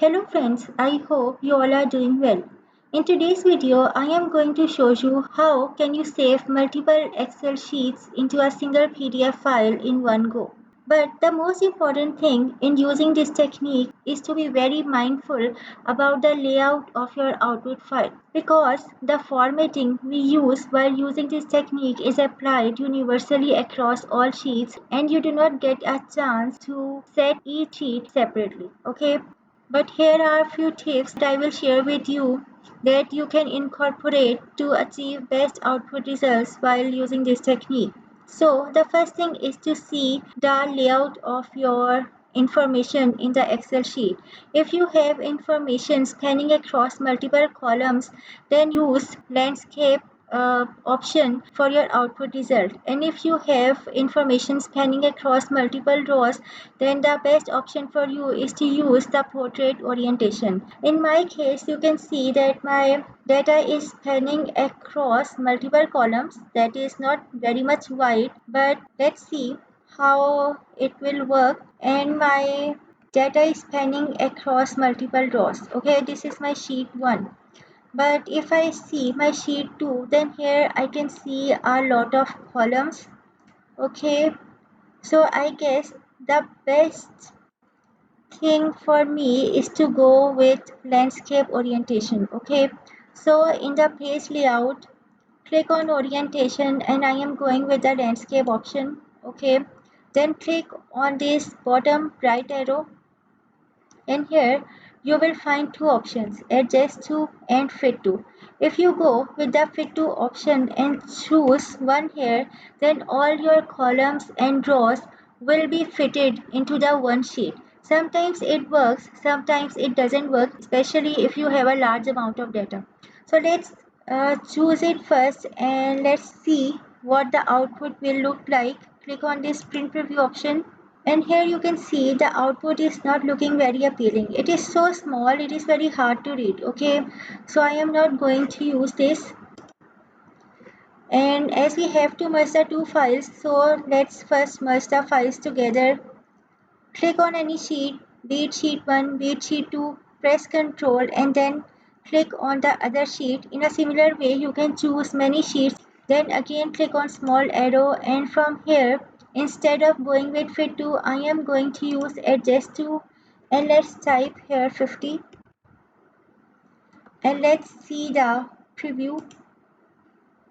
Hello friends, I hope you all are doing well. In today's video, I am going to show you how can you save multiple Excel sheets into a single PDF file in one go. But the most important thing in using this technique is to be very mindful about the layout of your output file because the formatting we use while using this technique is applied universally across all sheets and you do not get a chance to set each sheet separately. Okay, but here are a few tips that I will share with you that you can incorporate to achieve best output results while using this technique. So the first thing is to see the layout of your information in the Excel sheet. If you have information spanning across multiple columns, then use landscape option for your output result. And if you have information spanning across multiple rows, then the best option for you is to use the portrait orientation. In my case, you can see that my data is spanning across multiple columns. That is not very much wide, but let's see how it will work. And my data is spanning across multiple rows. Okay, this is my sheet 1. But if I see my sheet 2, then here I can see a lot of columns. Okay, so I guess the best thing for me is to go with landscape orientation. Okay, so in the page layout, click on orientation and I am going with the landscape option. Okay, then click on this bottom right arrow and here you will find two options, adjust to and fit to. If you go with the fit to option and choose one here, then all your columns and rows will be fitted into the one sheet. Sometimes it works, sometimes it doesn't work, especially if you have a large amount of data. So let's choose it first and let's see what the output will look like. Click on this print preview option and here you can see the output is not looking very appealing. It is so small, it is very hard to read. Okay, so I am not going to use this. And as we have to merge the two files, so let's first merge the files together. Click on any sheet, be it sheet 1, be it sheet 2, press Ctrl and then click on the other sheet. In a similar way, you can choose many sheets. Then again click on small arrow and from here, instead of going with fit to, I am going to use adjust to and let's type here 50 and let's see the preview.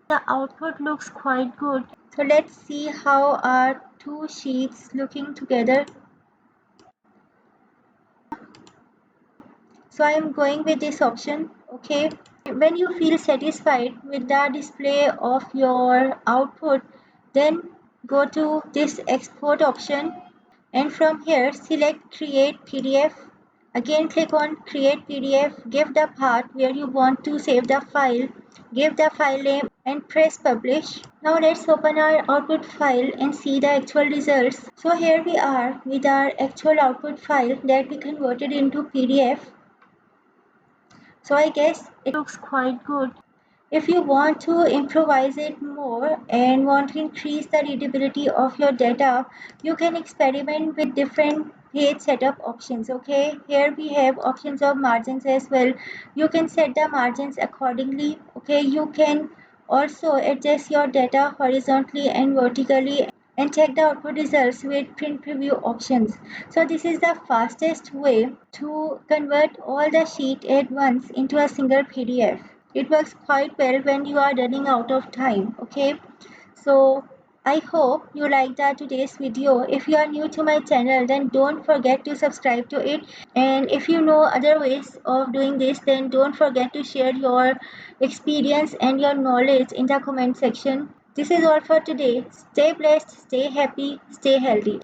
The output looks quite good. So let's see how our two sheets looking together. So I am going with this option. Okay, when you feel satisfied with the display of your output, then go to this export option and from here select create PDF. Again click on create PDF, give the path where you want to save the file, give the file name and press publish. Now let's open our output file and see the actual results. So here we are with our actual output file that we converted into PDF. So I guess it looks quite good. If you want to improvise it more and want to increase the readability of your data, you can experiment with different page setup options. Okay, here we have options of margins as well. You can set the margins accordingly. Okay, you can also adjust your data horizontally and vertically and check the output results with print preview options. So this is the fastest way to convert all the sheet at once into a single PDF. It works quite well when you are running out of time. Okay, so I hope you liked today's video. If you are new to my channel, then don't forget to subscribe to it, and if you know other ways of doing this, then don't forget to share your experience and your knowledge in the comment section. This is all for today. Stay blessed, stay happy, stay healthy.